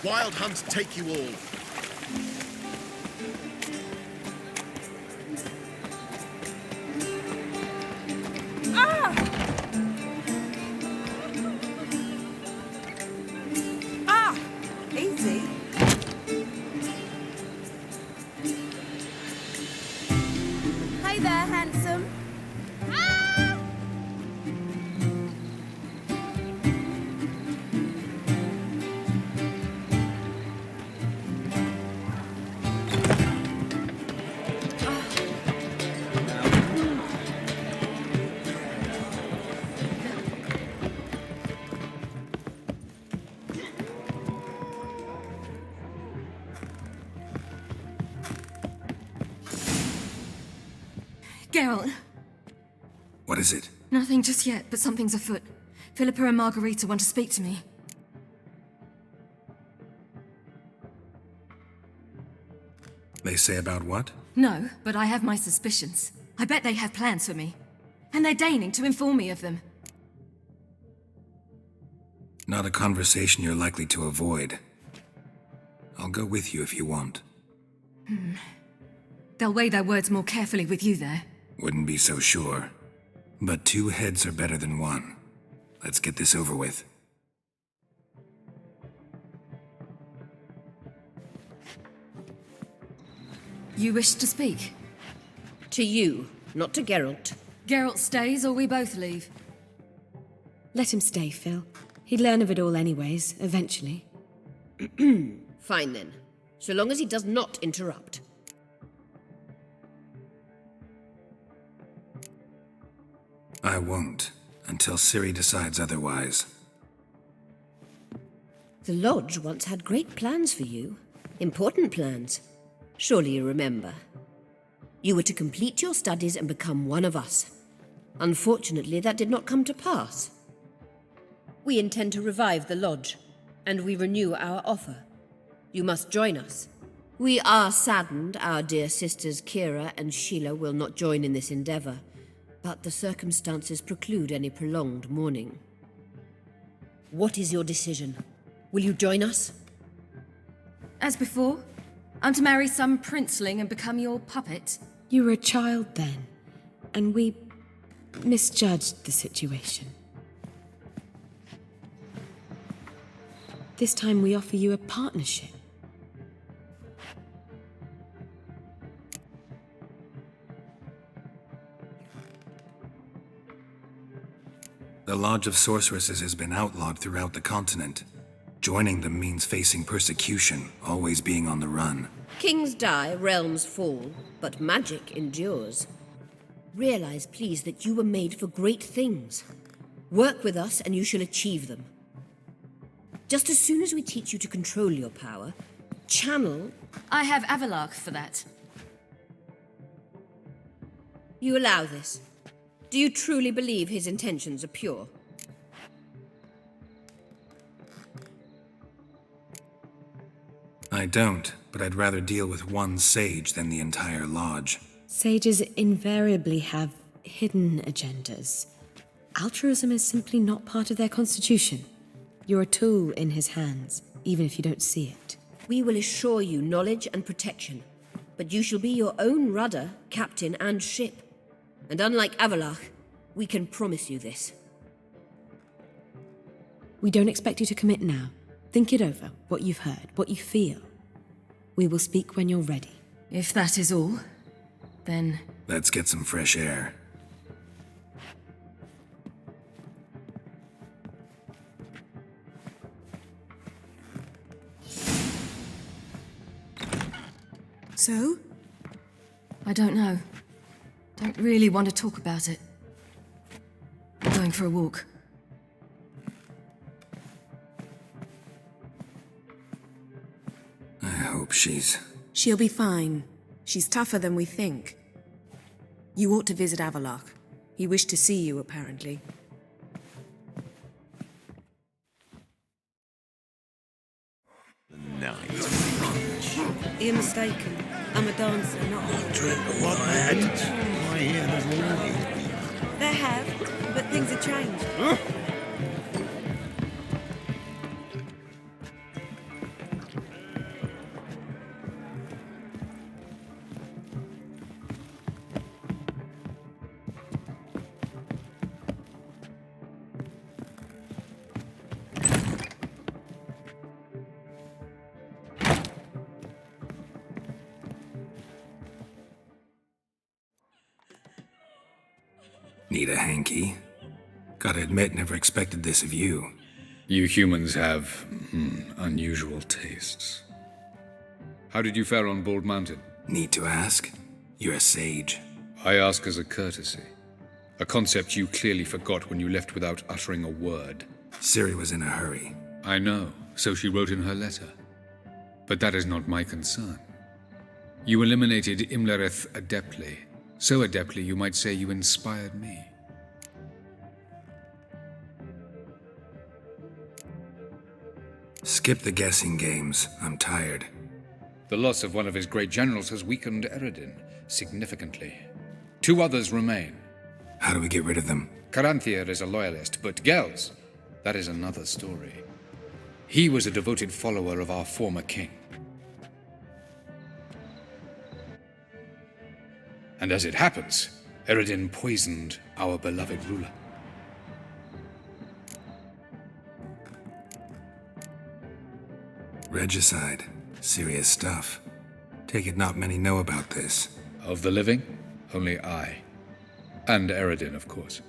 Wild hunts take you all. Ah! Ah! Easy. Hey there, handsome. Ah! Geralt. What is it? Nothing just yet, but something's afoot. Philippa and Margarita want to speak to me. They say about what? No, but I have my suspicions. I bet they have plans for me. And they're deigning to inform me of them. Not a conversation you're likely to avoid. I'll go with you if you want. They'll weigh their words more carefully with you there. Wouldn't be so sure. But 2 heads are better than 1. Let's get this over with. You wish to speak? To you, not to Geralt. Geralt stays or we both leave? Let him stay, Phil. He'd learn of it all anyways, eventually. Fine then, so long as he does not interrupt. I won't, until Ciri decides otherwise. The Lodge once had great plans for you. Important plans. Surely you remember. You were to complete your studies and become one of us. Unfortunately, that did not come to pass. We intend to revive the Lodge, and we renew our offer. You must join us. We are saddened our dear sisters Kira and Sheila will not join in this endeavor, but the circumstances preclude any prolonged mourning. What is your decision? Will you join us? As before, I'm to marry some princeling and become your puppet. You were a child then, and we misjudged the situation. This time we offer you a partnership. The Lodge of Sorceresses has been outlawed throughout the continent. Joining them means facing persecution, always being on the run. Kings die, realms fall, but magic endures. Realize, please, that you were made for great things. Work with us and you shall achieve them. Just as soon as we teach you to control your power, channel... I have Avalark for that. You allow this? Do you truly believe his intentions are pure? I don't, but I'd rather deal with one sage than the entire lodge. Sages invariably have hidden agendas. Altruism is simply not part of their constitution. You're a tool in his hands, even if you don't see it. We will assure you knowledge and protection, but you shall be your own rudder, captain, and ship. And unlike Avalark, we can promise you this. We don't expect you to commit now. Think it over, what you've heard, what you feel. We will speak when you're ready. If that is all, then... Let's get some fresh air. So? I don't know. Don't really want to talk about it. I'm going for a walk. I hope she's... She'll be fine. She's tougher than we think. You ought to visit Avalark. He wished to see you, apparently. You're mistaken. I'm a dancer, not a... Drink what, lad? My ear has already. They have, but things have changed. Need a hanky? Gotta admit, never expected this of you. You humans have unusual tastes. How did you fare on Bald Mountain? Need to ask? You're a sage. I ask as a courtesy. A concept you clearly forgot when you left without uttering a word. Ciri was in a hurry. I know, so she wrote in her letter. But that is not my concern. You eliminated Imlerith adeptly. So adeptly you might say you inspired me. Skip the guessing games. I'm tired. The loss of one of his great generals has weakened Eredin significantly. 2 others remain. How do we get rid of them? Caranthir is a loyalist, but Gels, that is another story. He was a devoted follower of our former king. And as it happens, Eredin poisoned our beloved ruler. Regicide. Serious stuff. Take it not many know about this. Of the living, only I. And Eredin, of course.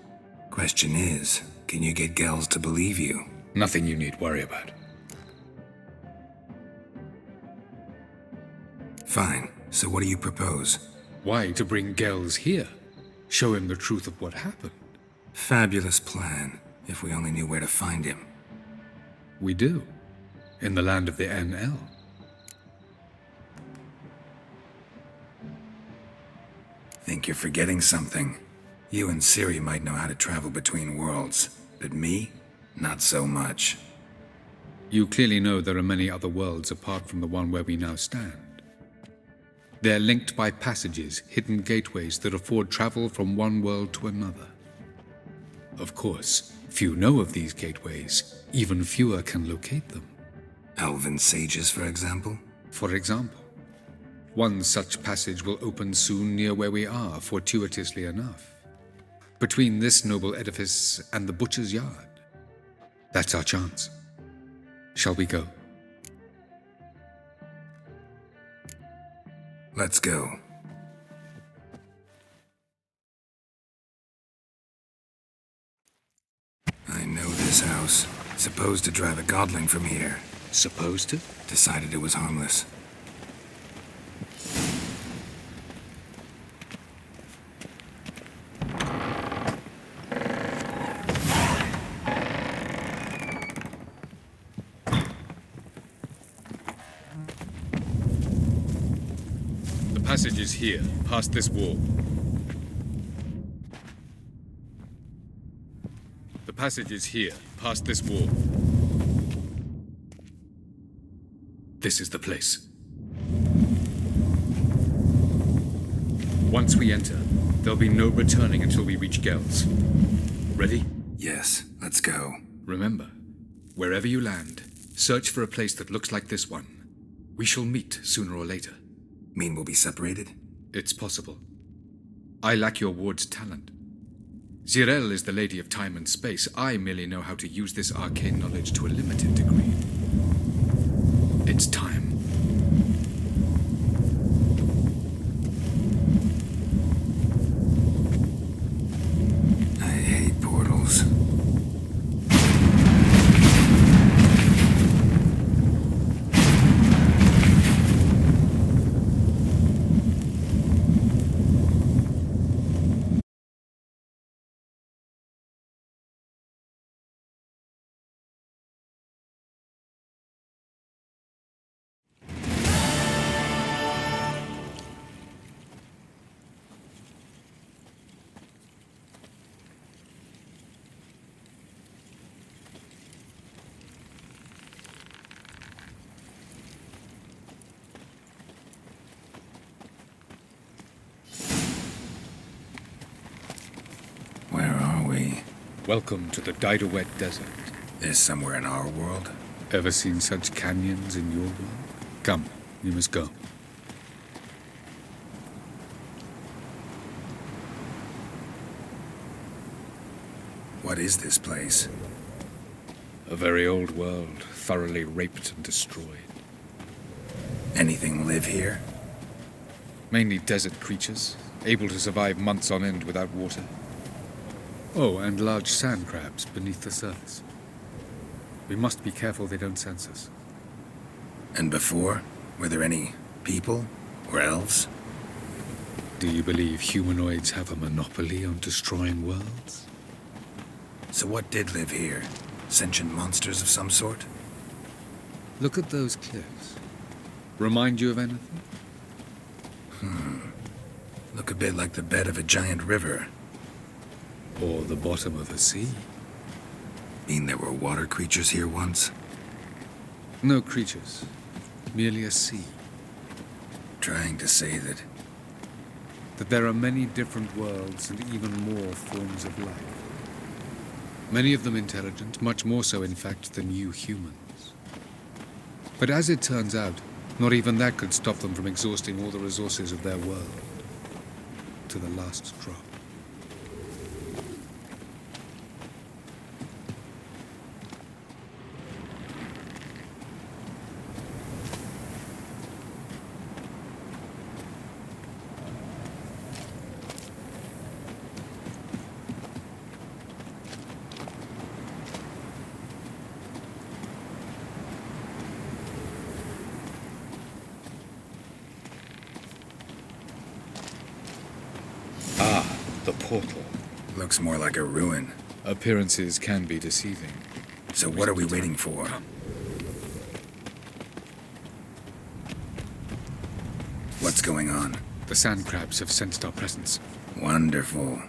Question is, can you get Gels to believe you? Nothing you need worry about. Fine. So what do you propose? Why to bring Gels here? Show him the truth of what happened. Fabulous plan, if we only knew where to find him. We do. In the land of the NL. Think you're forgetting something. You and Ciri might know how to travel between worlds, but me? Not so much. You clearly know there are many other worlds apart from the one where we now stand. They're linked by passages, hidden gateways that afford travel from one world to another. Of course, few know of these gateways, even fewer can locate them. Elven sages, for example? For example, one such passage will open soon near where we are, fortuitously enough. Between this noble edifice and the butcher's yard. That's our chance. Shall we go? Let's go. I know this house. Supposed to drive a godling from here. Supposed to? Decided it was harmless. The passage is here, past this wall. The passage is here, past this wall. This is the place. Once we enter, there'll be no returning until we reach Gels. Ready? Yes, let's go. Remember, wherever you land, search for a place that looks like this one. We shall meet sooner or later. Mean we'll be separated? It's possible. I lack your ward's talent. Zirel is the lady of time and space. I merely know how to use this arcane knowledge to a limited degree. It's time. I hate portals. Where are we? Welcome to the Didowet Desert. This somewhere in our world? Ever seen such canyons in your world? Come, we must go. What is this place? A very old world, thoroughly raped and destroyed. Anything live here? Mainly desert creatures, able to survive months on end without water. Oh, and large sand crabs beneath the surface. We must be careful they don't sense us. And before, were there any people or elves? Do you believe humanoids have a monopoly on destroying worlds? So what did live here? Sentient monsters of some sort? Look at those cliffs. Remind you of anything? Look a bit like the bed of a giant river. Or the bottom of a sea? Mean there were water creatures here once? No creatures. Merely a sea. Trying to say that... That there are many different worlds and even more forms of life. Many of them intelligent, much more so in fact than you humans. But as it turns out, not even that could stop them from exhausting all the resources of their world. To the last drop. The portal. Looks more like a ruin. Appearances can be deceiving. So what are we waiting for? What's going on? The sand crabs have sensed our presence. Wonderful.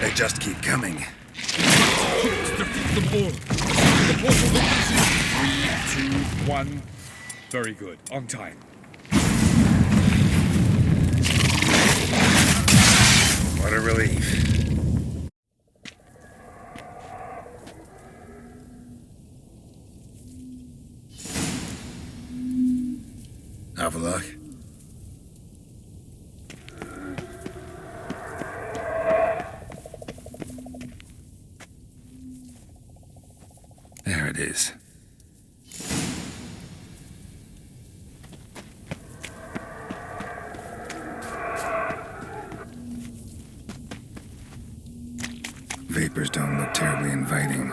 They just keep coming. Defeat them all. The portal opens in 3, 2, 1. Very good. On time. What a relief. Avaloch? There it is. Vapors don't look terribly inviting.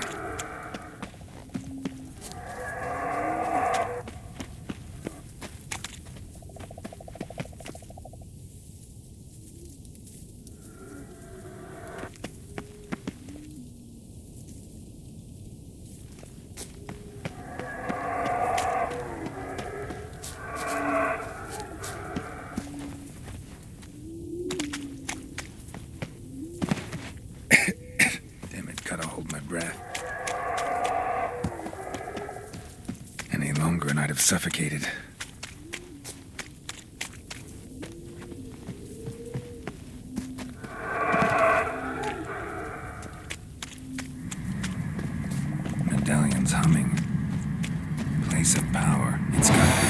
Gotta hold my breath. Any longer and I'd have suffocated. Medallion's humming. Place of power. It's gotta be.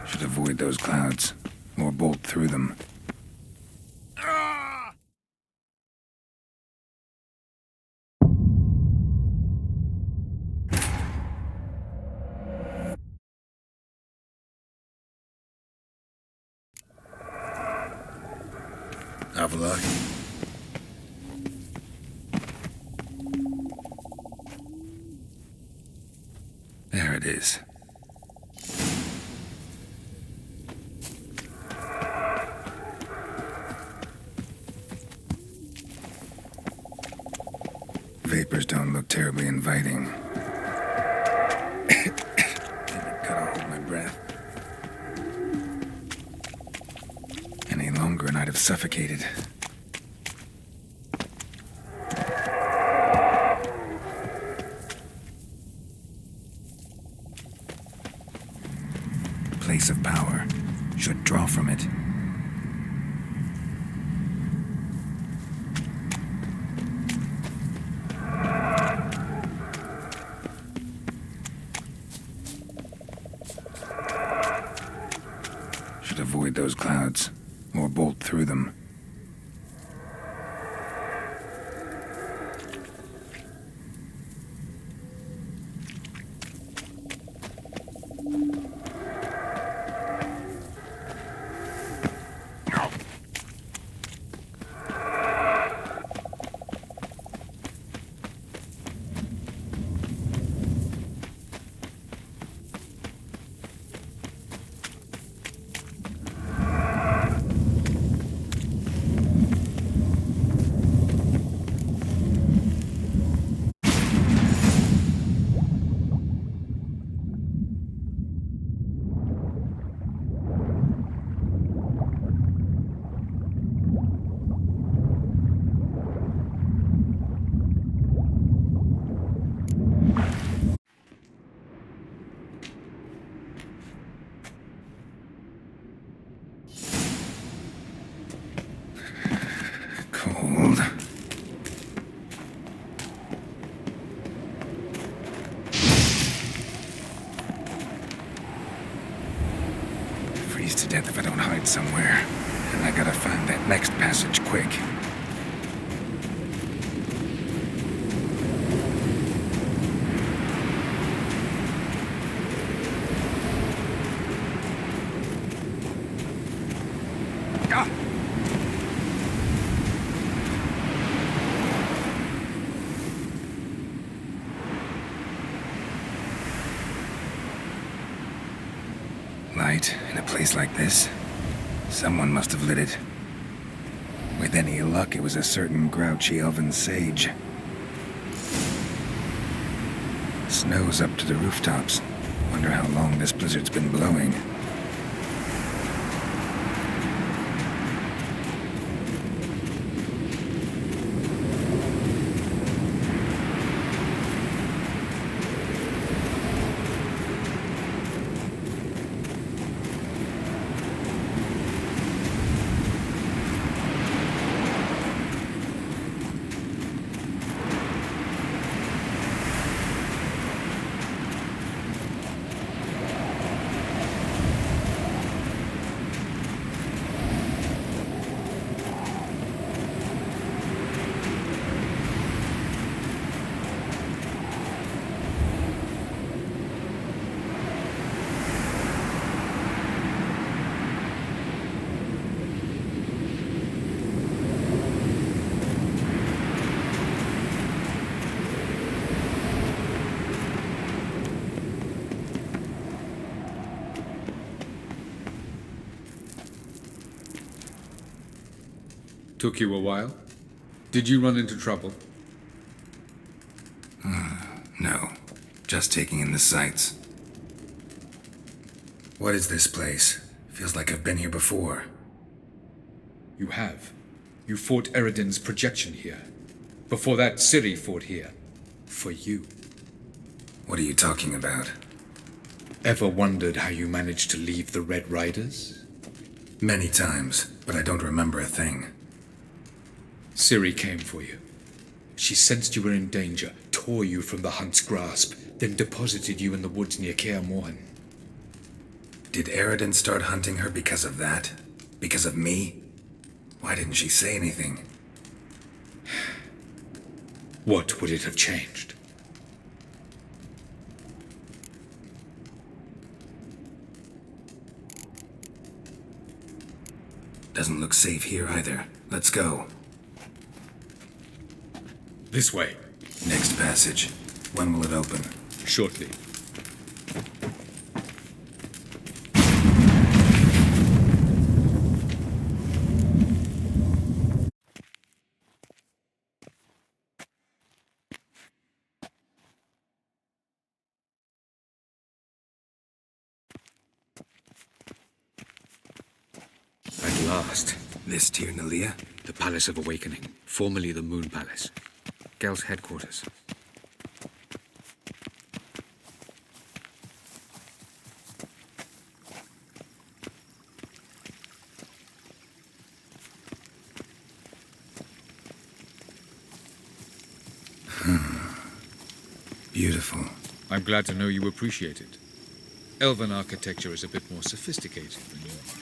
Should avoid those clouds, or bolt through them. Avaloch? There it is. Vapors don't look terribly inviting. Gotta hold my breath. Any longer and I'd have suffocated. Place of power. Should draw from it. Should avoid those clouds, or bolt through them. Cold. Freeze to death if I don't hide somewhere. And I gotta find that next passage quick. Ah! Light in a place like this? Someone must have lit it. With any luck, it was a certain grouchy elven sage. Snow's up to the rooftops. Wonder how long this blizzard's been blowing. Took you a while? Did you run into trouble? No. Just taking in the sights. What is this place? Feels like I've been here before. You have. You fought Eridan's projection here. Before that, Ciri fought here. For you. What are you talking about? Ever wondered how you managed to leave the Red Riders? Many times, but I don't remember a thing. Ciri came for you. She sensed you were in danger, tore you from the Hunt's grasp, then deposited you in the woods near Kaer Morhen. Did Eridan start hunting her because of that? Because of me? Why didn't she say anything? What would it have changed? Doesn't look safe here either. Let's go. This way. Next passage. When will it open? Shortly. At last. This Tir Nalia? The Palace of Awakening, formerly the Moon Palace. Gel's headquarters. Beautiful. I'm glad to know you appreciate it. Elven architecture is a bit more sophisticated than yours.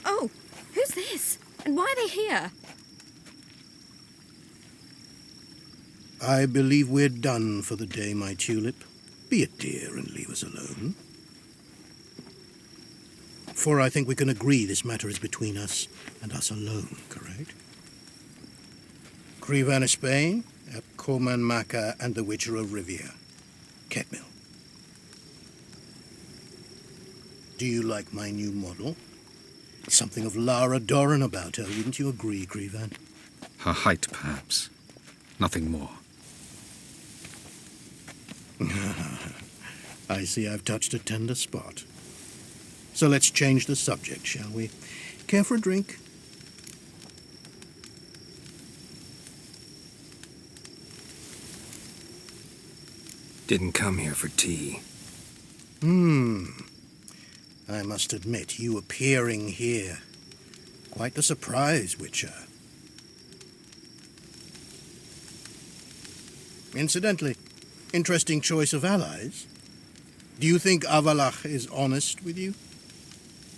Oh, who's this? And why are they here? I believe we're done for the day, my tulip. Be a dear and leave us alone. For I think we can agree this matter is between us and us alone, correct? Crevan of Spain, Coman Maca, and the Witcher of Rivia. Ketmill. Do you like my new model? Something of Lara Doran about her, wouldn't you agree, Crevan? Her height, perhaps. Nothing more. I see I've touched a tender spot. So let's change the subject, shall we? Care for a drink? Didn't come here for tea. I must admit, you appearing here. Quite the surprise, Witcher. Incidentally, interesting choice of allies. Do you think Avalach is honest with you?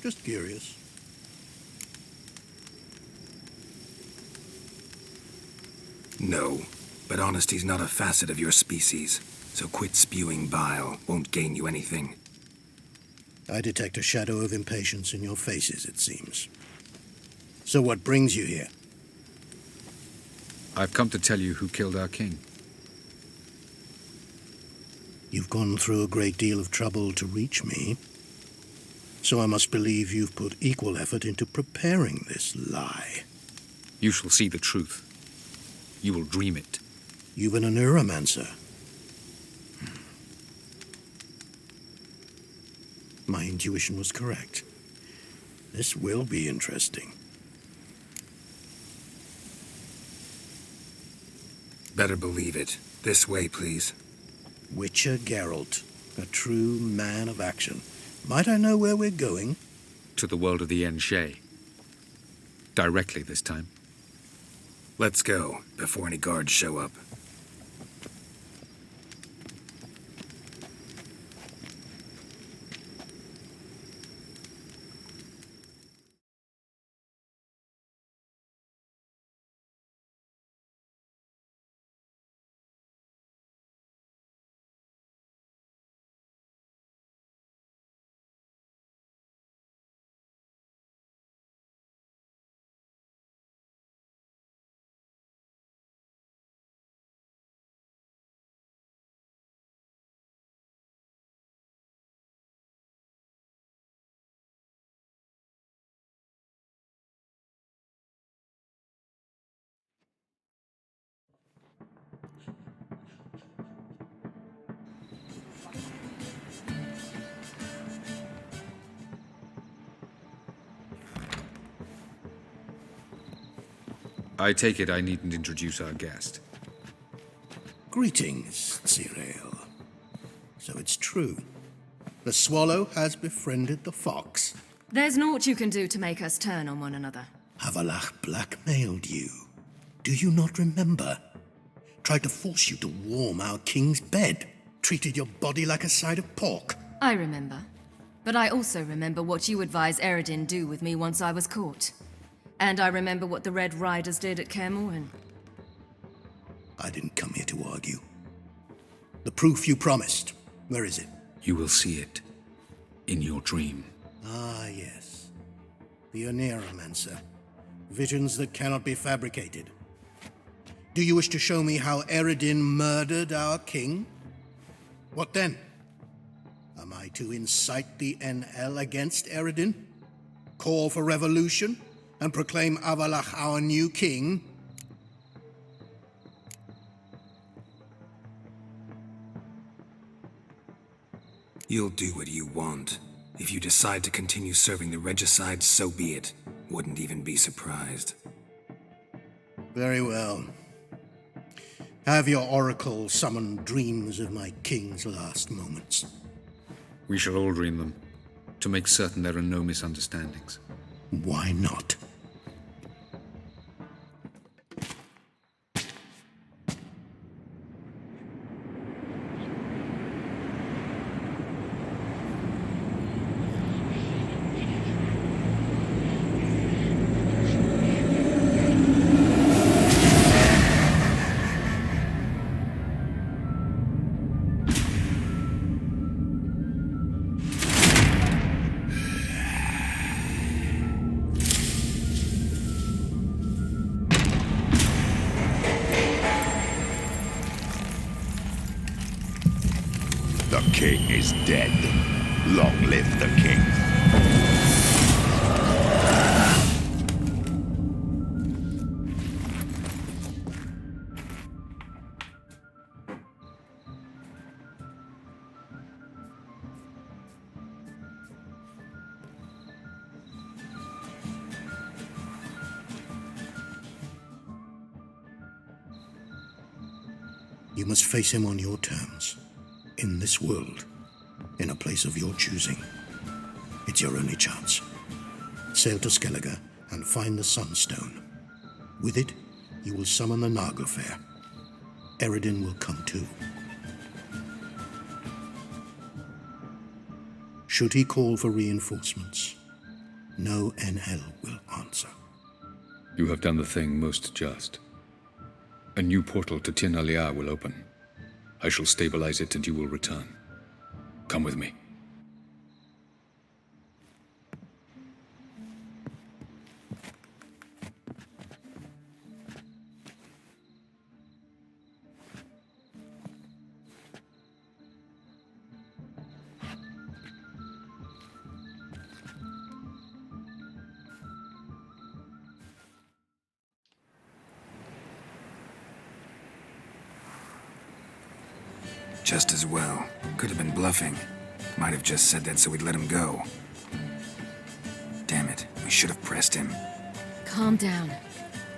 Just curious. No, but honesty's not a facet of your species. So quit spewing bile. Won't gain you anything. I detect a shadow of impatience in your faces, it seems. So what brings you here? I've come to tell you who killed our king. You've gone through a great deal of trouble to reach me. So I must believe you've put equal effort into preparing this lie. You shall see the truth. You will dream it. You've been a neuromancer. My intuition was correct. This will be interesting. Better believe it. This way, please. Witcher Geralt, a true man of action. Might I know where we're going? To the world of the Enshe. Directly this time. Let's go, before any guards show up. I take it I needn't introduce our guest. Greetings, Cyril. So it's true. The swallow has befriended the fox. There's naught you can do to make us turn on one another. Avalach blackmailed you. Do you not remember? Tried to force you to warm our king's bed. Treated your body like a side of pork. I remember. But I also remember what you advised Eredin do with me once I was caught. And I remember what the Red Riders did at Kaer Morhen. I didn't come here to argue. The proof you promised, where is it? You will see it in your dream. Ah, yes. The Oneiromancer. Visions that cannot be fabricated. Do you wish to show me how Eredin murdered our king? What then? Am I to incite the NL against Eredin? Call for revolution? And proclaim Avalach our new king? You'll do what you want. If you decide to continue serving the regicide, so be it. Wouldn't even be surprised. Very well. Have your oracle summon dreams of my king's last moments. We shall all dream them, to make certain there are no misunderstandings. Why not? The king is dead. Long live the king. You must face him on your terms. In this world, in a place of your choosing. It's your only chance. Sail to Skellige and find the Sunstone. With it, you will summon the Naga Fair. Eredin will come too. Should he call for reinforcements, no NL will answer. You have done the thing most just. A new portal to Tin Alia will open. I shall stabilize it and you will return. Come with me. Just as well. Could have been bluffing. Might have just said that so we'd let him go. Damn it, we should have pressed him. Calm down.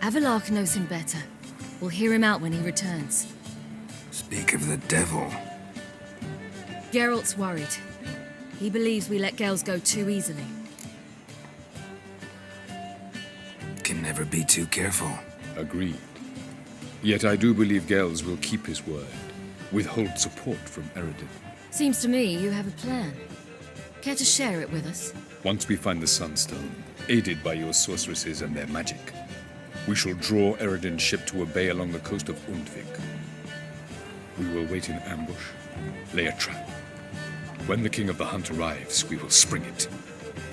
Avalach knows him better. We'll hear him out when he returns. Speak of the devil. Geralt's worried. He believes we let Gels go too easily. Can never be too careful. Agreed. Yet I do believe Gels will keep his word. Withhold support from Eredin. Seems to me you have a plan. Care to share it with us? Once we find the Sunstone, aided by your sorceresses and their magic, we shall draw Eredin's ship to a bay along the coast of Undvik. We will wait in ambush, lay a trap. When the King of the Hunt arrives, we will spring it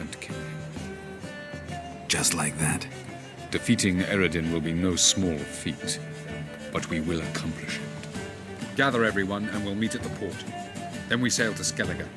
and kill him. Just like that? Defeating Eredin will be no small feat, but we will accomplish it. Gather everyone and we'll meet at the port. Then we sail to Skellige.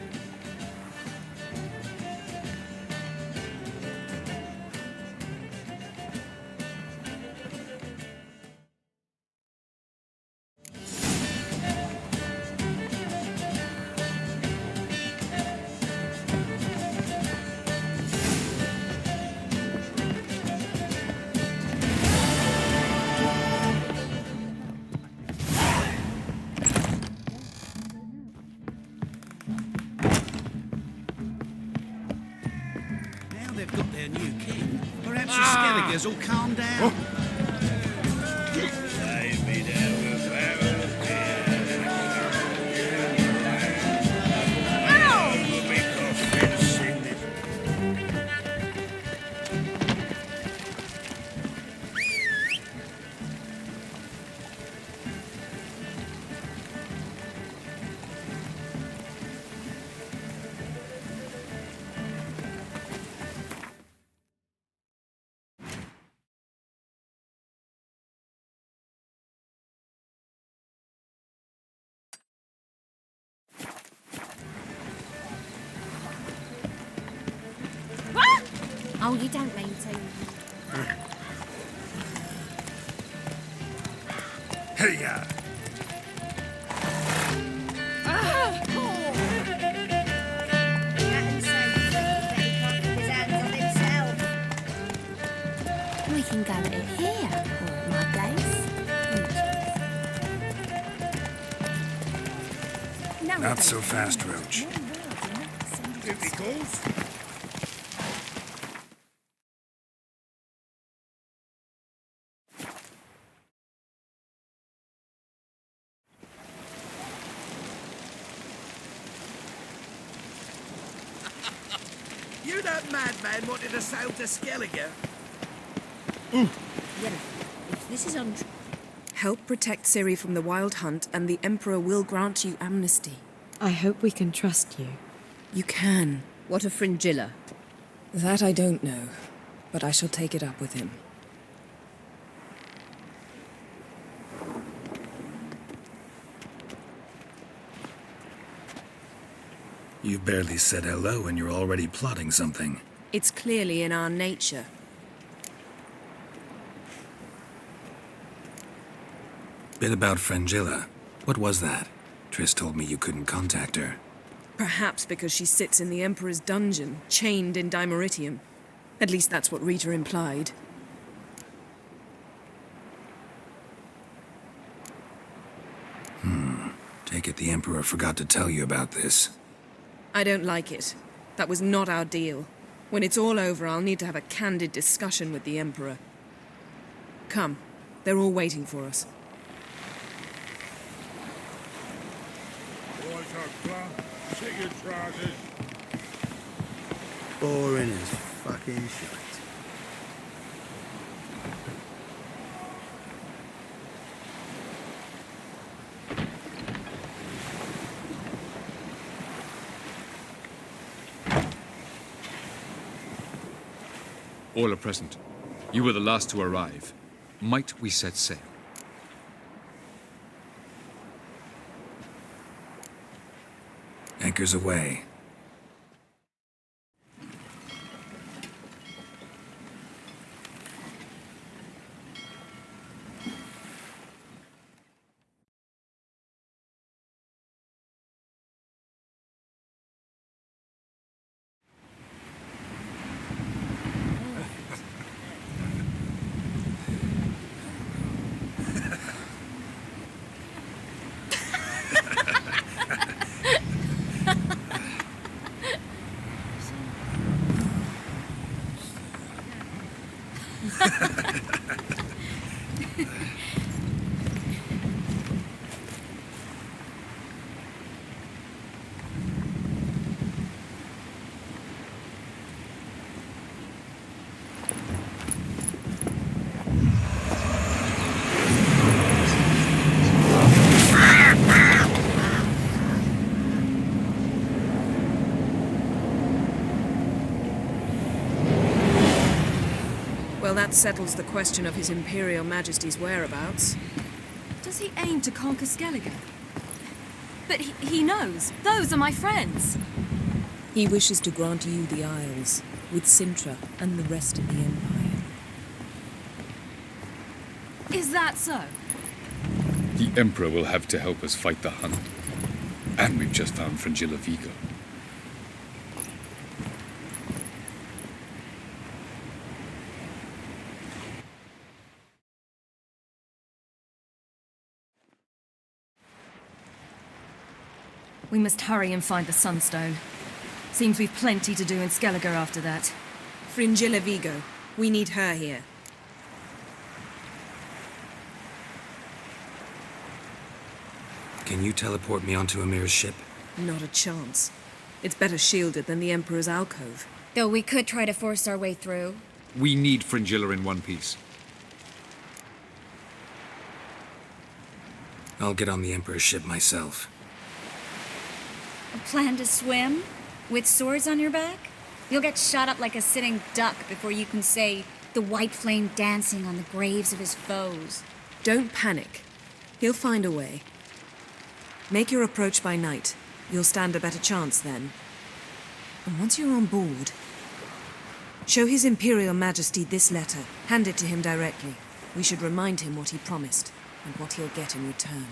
They've got their new king. Perhaps the Skelligers will calm down. Oh, you don't mean to. Hey, We can go in here, or at my place. No, Not so fast, Roach. Here he goes. You that madman wanted to sail to Skellige? If this is untrue. Help protect Ciri from the Wild Hunt, and the Emperor will grant you amnesty. I hope we can trust you. You can. What of Fringilla? That I don't know, but I shall take it up with him. You barely said hello and you're already plotting something. It's clearly in our nature. Bit about Fringilla. What was that? Triss told me you couldn't contact her. Perhaps because she sits in the Emperor's dungeon, chained in Dimeritium. At least that's what Rita implied. Take it the Emperor forgot to tell you about this. I don't like it. That was not our deal. When it's all over, I'll need to have a candid discussion with the Emperor. Come. They're all waiting for us. Boys are plump. Sit your trousers. Boring as fucking shit. All are present. You were the last to arrive. Might we set sail? Anchors away. Well, that settles the question of His Imperial Majesty's whereabouts. Does he aim to conquer Skellige? But he knows. Those are my friends. He wishes to grant you the Isles, with Sintra and the rest of the Empire. Is that so? The Emperor will have to help us fight the Hunt. And we've just found Fringilla Vigo. We must hurry and find the Sunstone. Seems we've plenty to do in Skellige after that. Fringilla Vigo. We need her here. Can you teleport me onto Amir's ship? Not a chance. It's better shielded than the Emperor's alcove. Though we could try to force our way through. We need Fringilla in one piece. I'll get on the Emperor's ship myself. A plan to swim? With swords on your back? You'll get shot up like a sitting duck before you can say the white flame dancing on the graves of his foes. Don't panic. He'll find a way. Make your approach by night. You'll stand a better chance then. And once you're on board... Show His Imperial Majesty this letter. Hand it to him directly. We should remind him what he promised, and what he'll get in return.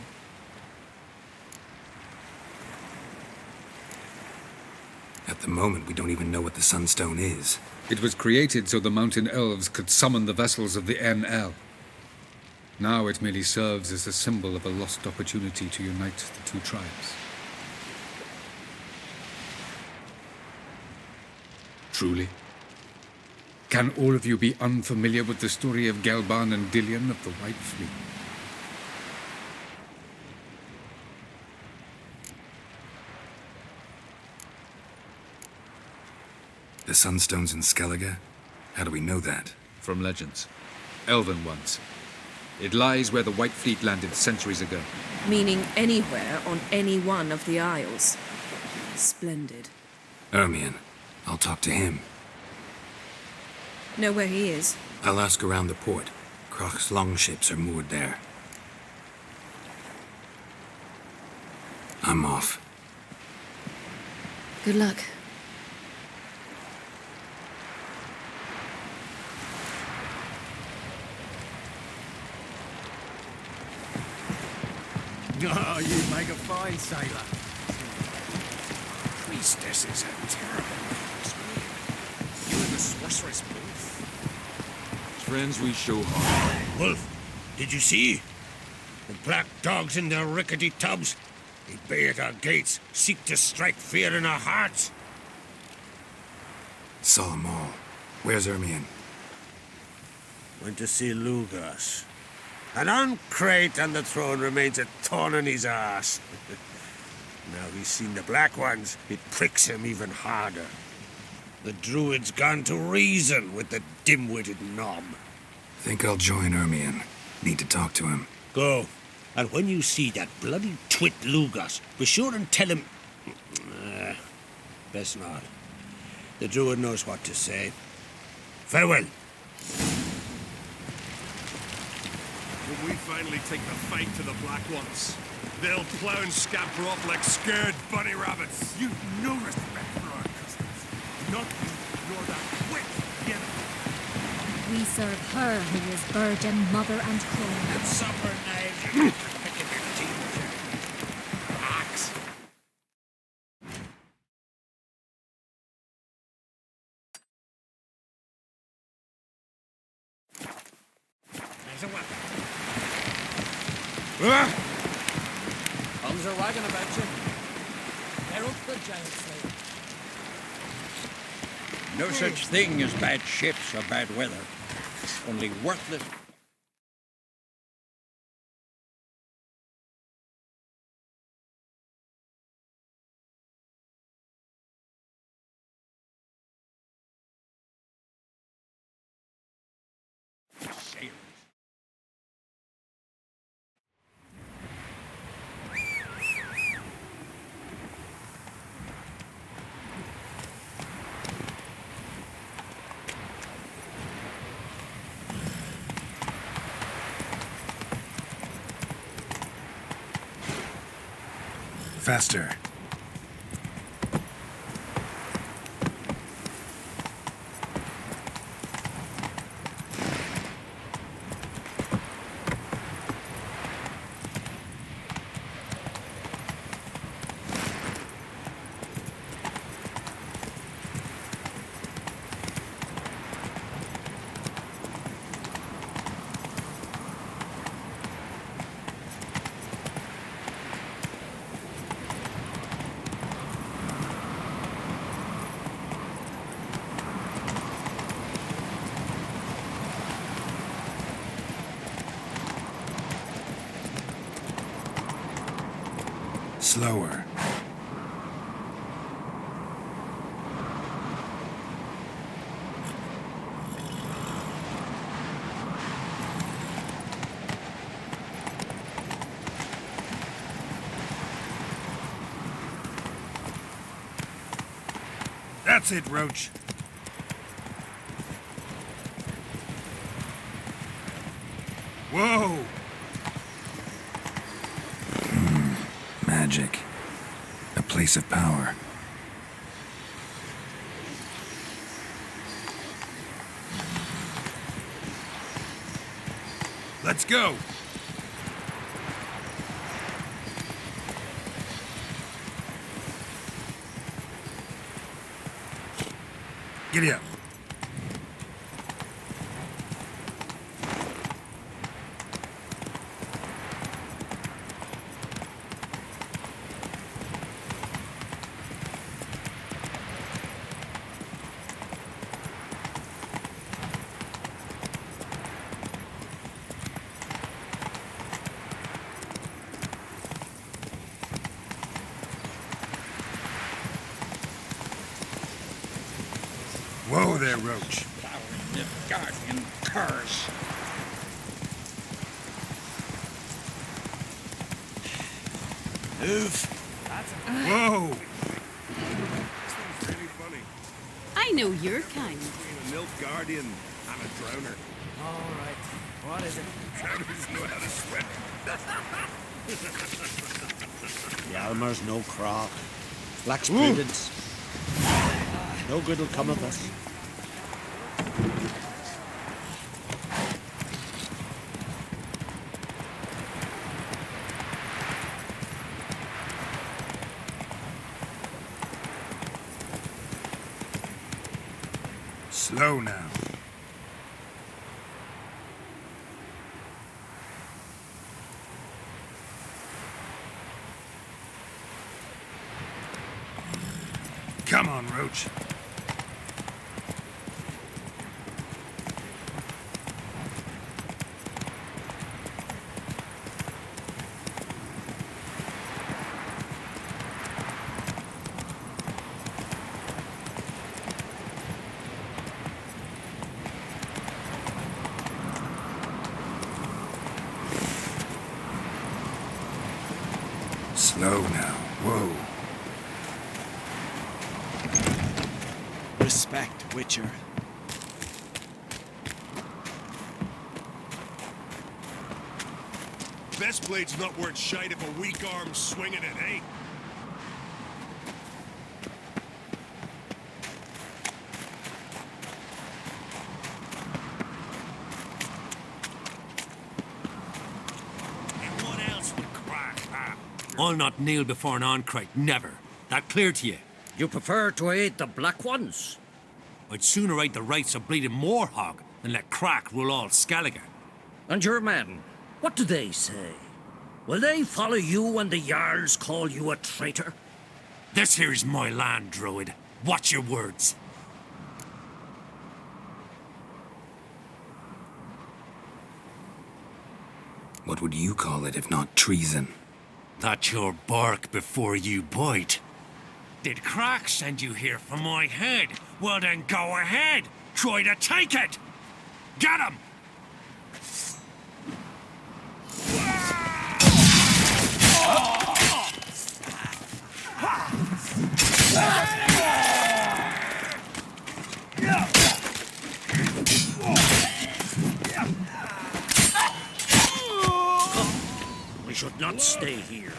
At the moment, we don't even know what the Sunstone is. It was created so the mountain elves could summon the vessels of the NL. Now it merely serves as a symbol of a lost opportunity to unite the two tribes. Truly? Can all of you be unfamiliar with the story of Gelban and Dillion of the White Fleet? The Sunstone's in Skellige? How do we know that? From legends. Elven ones. It lies where the White Fleet landed centuries ago. Meaning anywhere on any one of the isles. Splendid. Ermion. I'll talk to him. Know where he is? I'll ask around the port. Krach's longships are moored there. I'm off. Good luck. Oh, you make a fine sailor. Priestess is a terrible coxswain. You and the sorceress both. Friends we show heart. Wolf, did you see? The black dogs in their rickety tubs. They bay at our gates, seek to strike fear in our hearts. Saw 'em all. Where's Ermion? Went to see Lugas. An uncrate on the throne remains a thorn in his arse. Now he's seen the Black Ones, it pricks him even harder. The druid's gone to reason with the dim-witted knob. Think I'll join Ermion. Need to talk to him. Go. And when you see that bloody twit Lugas, be sure and tell him... best not. The druid knows what to say. Farewell. When we finally take the fight to the Black Ones, they'll plow and scamper off like scared bunny rabbits. You've no respect for our customs. Not you, nor that witch, the enemy. We serve her who is virgin, mother, and queen. And supper knives are picking your teeth. Axe. There's a weapon. Thumbs are wagging about you. They're up the giant slave. No such thing as bad ships or bad weather. Only worthless... sailors. Faster. Slower. That's it, Roach. Whoa! Magic. A place of power. Let's go! Giddy up. Whoa there, Roach. Flowering the guardian curse. Move. Whoa! This one's really funny. I know your kind. Between a milk guardian and a drowner. All right. What is it? Drowners know how to swim. Yalmer's no crock. Lacks prudence. No good will come of us. Slow now. Come on, Roach. Slow now. Whoa. Respect, Witcher. Best blade's not worth shite if a weak arm's swinging it, eh? And what else would crack, huh? I'll not kneel before an Oncrite, never. That clear to you? You prefer to aid the Black Ones? I'd sooner aid the rights of bleeding Moorhog than let Crack rule all Skellige. And your men, what do they say? Will they follow you when the Jarls call you a traitor? This here's my land, Druid. Watch your words. What would you call it if not treason? That's your bark before you bite. Did Crack send you here for my head? Well then go ahead. Try to take it. Get him! We should not stay here.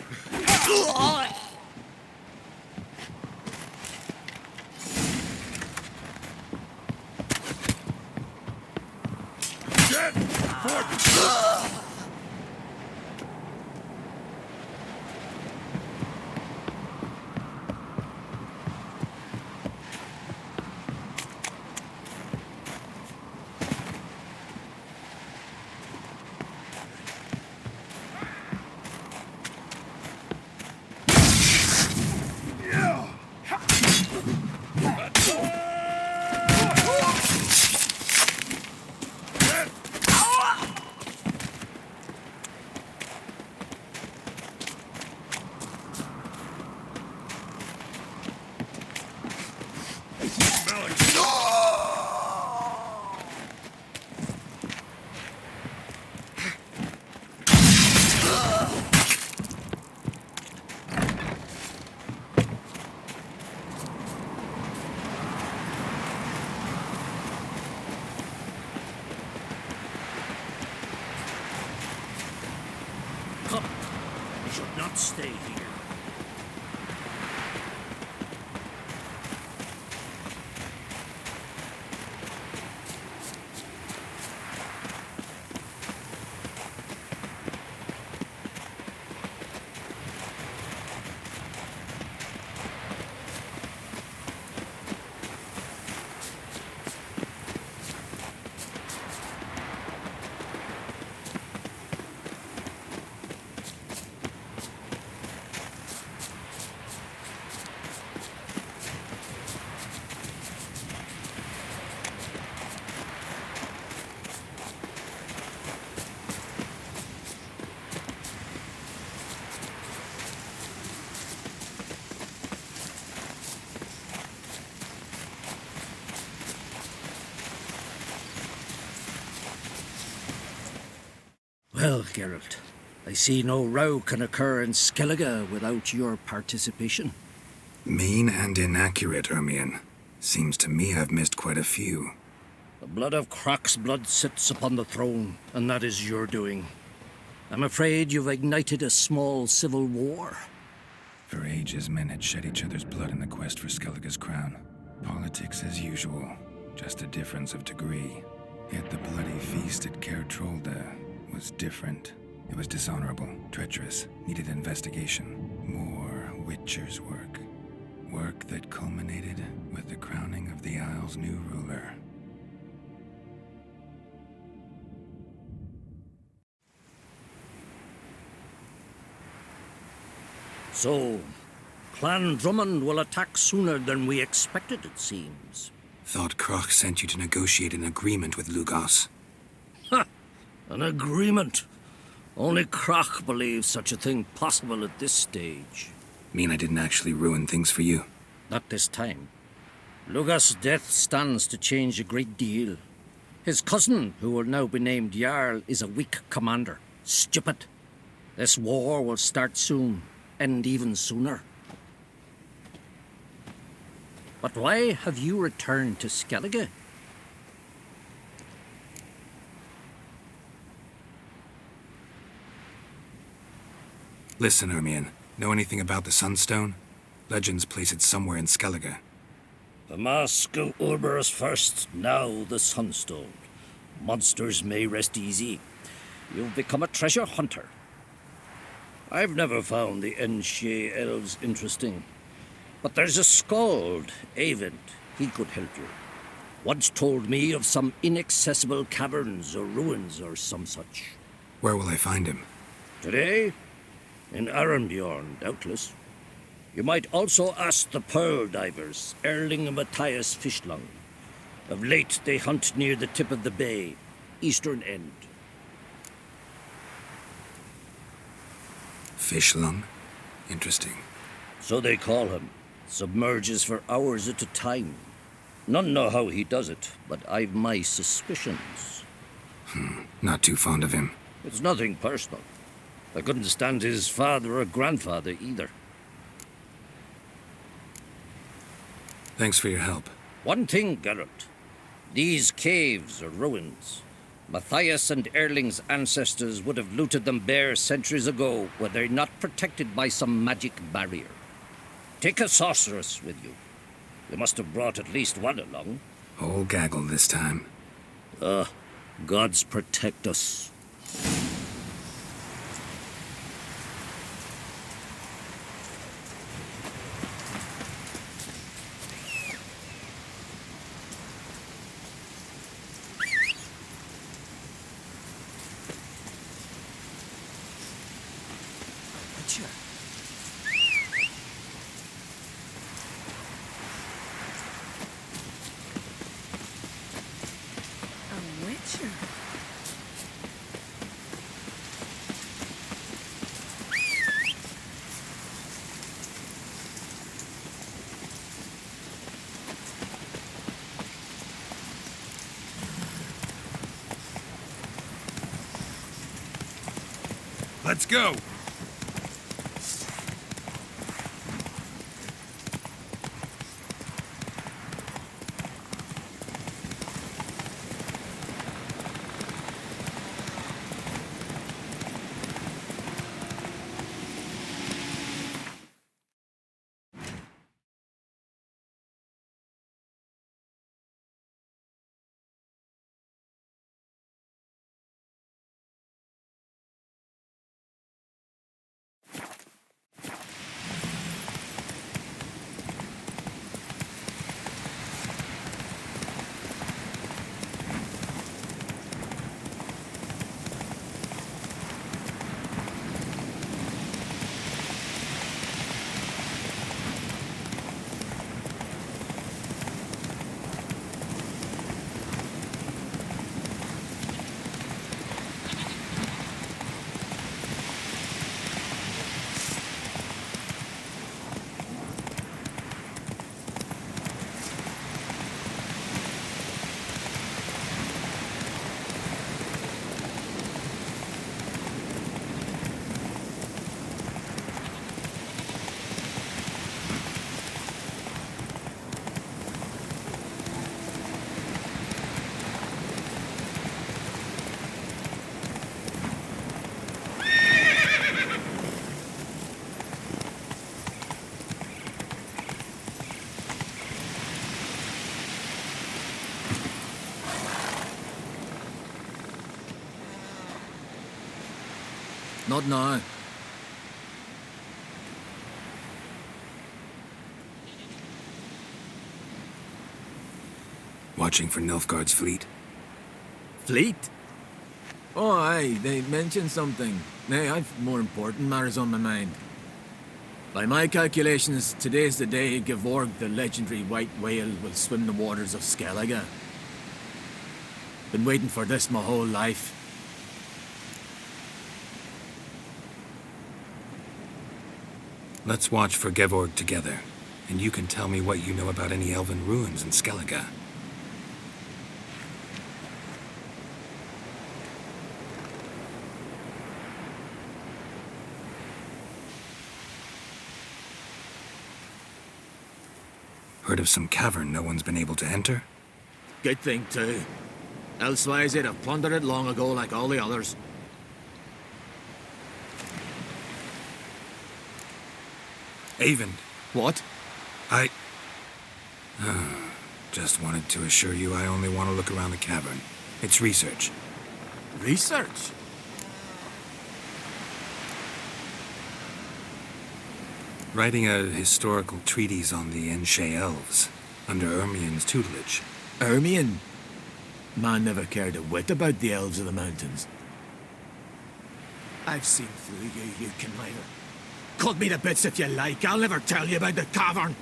We should not stay here. Well, Geralt, I see no row can occur in Skellige without your participation. Mean and inaccurate, Ermion. Seems to me I've missed quite a few. The blood of Croc's blood sits upon the throne, and that is your doing. I'm afraid you've ignited a small civil war. For ages, men had shed each other's blood in the quest for Skellige's crown. Politics as usual, just a difference of degree. Yet the bloody feast at Caer Trolda was different. It was dishonorable, treacherous, needed investigation. More Witcher's work. Work that culminated with the crowning of the Isle's new ruler. So, Clan Drummond will attack sooner than we expected, it seems. Thought Croc sent you to negotiate an agreement with Lugos. Ha! An agreement? Only Croc believes such a thing possible at this stage. Mean I didn't actually ruin things for you? Not this time. Lugos' death stands to change a great deal. His cousin, who will now be named Jarl, is a weak commander. Stupid. This war will start soon, end even sooner. But why have you returned to Skellige? Listen, Ermion. Know anything about the Sunstone? Legends place it somewhere in Skellige. The mask of Urberus first, now the Sunstone. Monsters may rest easy. You've become a treasure hunter. I've never found the Enshe elves interesting. But there's a skald, Avent. He could help you. Once told me of some inaccessible caverns or ruins or some such. Where will I find him? Today? In Arenbjorn, doubtless. You might also ask the pearl divers, Erling and Matthias Fishlung. Of late, they hunt near the tip of the bay, eastern end. Fishlung? Interesting. So they call him. Submerges for hours at a time. None know how he does it, but I've my suspicions. Not too fond of him. It's nothing personal. I couldn't stand his father or grandfather either. Thanks for your help. One thing, Geralt. These caves are ruins. Matthias and Erling's ancestors would have looted them bare centuries ago were they not protected by some magic barrier. Take a sorceress with you. You must have brought at least one along. Whole gaggle this time. Gods protect us. Let's go! Not now. Watching for Nilfgaard's fleet? Fleet? Oh, aye, they mentioned something. Nay, I've more important matters on my mind. By my calculations, today's the day Gevorg, the legendary white whale, will swim the waters of Skellige. Been waiting for this my whole life. Let's watch for Gevorg together, and you can tell me what you know about any elven ruins in Skellige. Heard of some cavern no one's been able to enter? Good thing, too. Elsewise, they'd have plundered it long ago like all the others. Eyvind. What? I... just wanted to assure you I only want to look around the cavern. It's research. Research? Writing a historical treatise on the Enshe elves, under Ermien's tutelage. Ermien? Man never cared a whit about the elves of the mountains. I've seen through you, you conniver. Cut me to bits if you like, I'll never tell you about the cavern.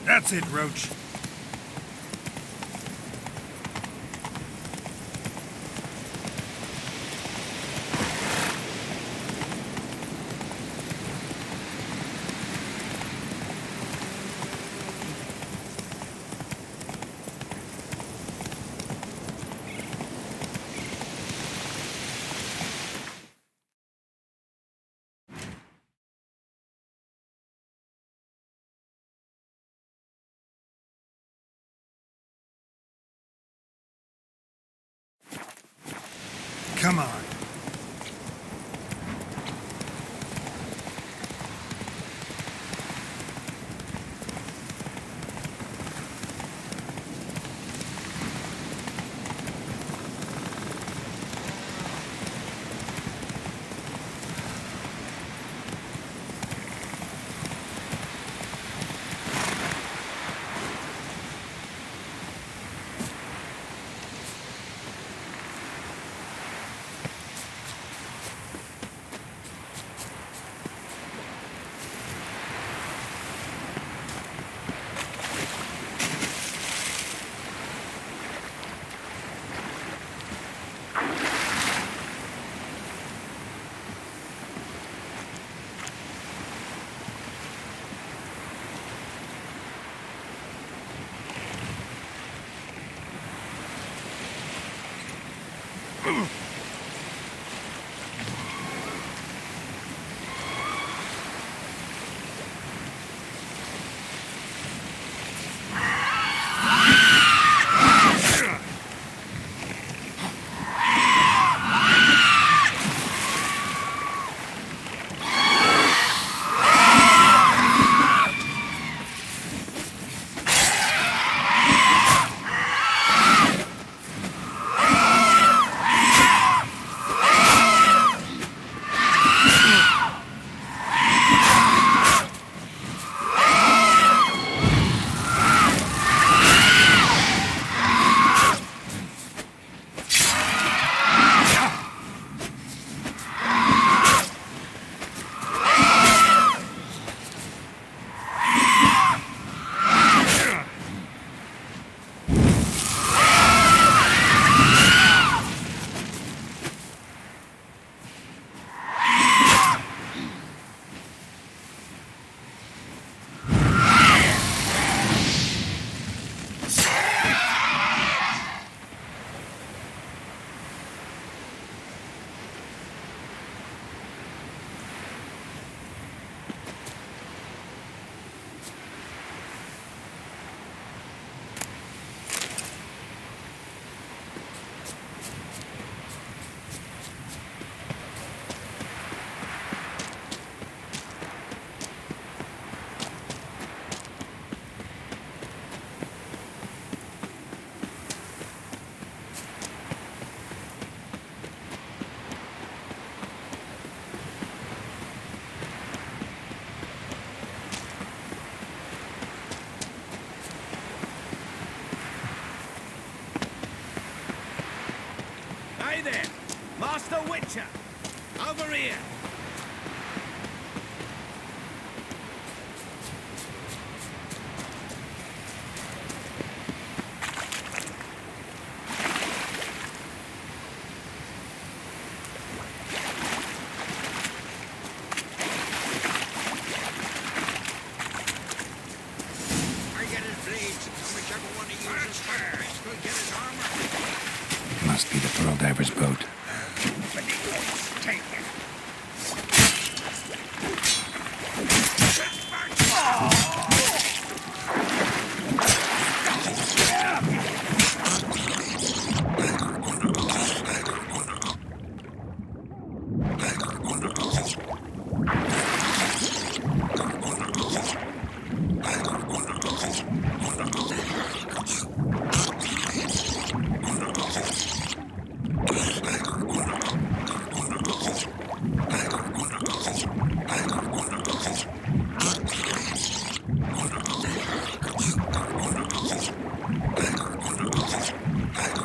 That's it, Roach. Come on. there! Master Witcher! Over here! Must be the Pearl Diver's boat.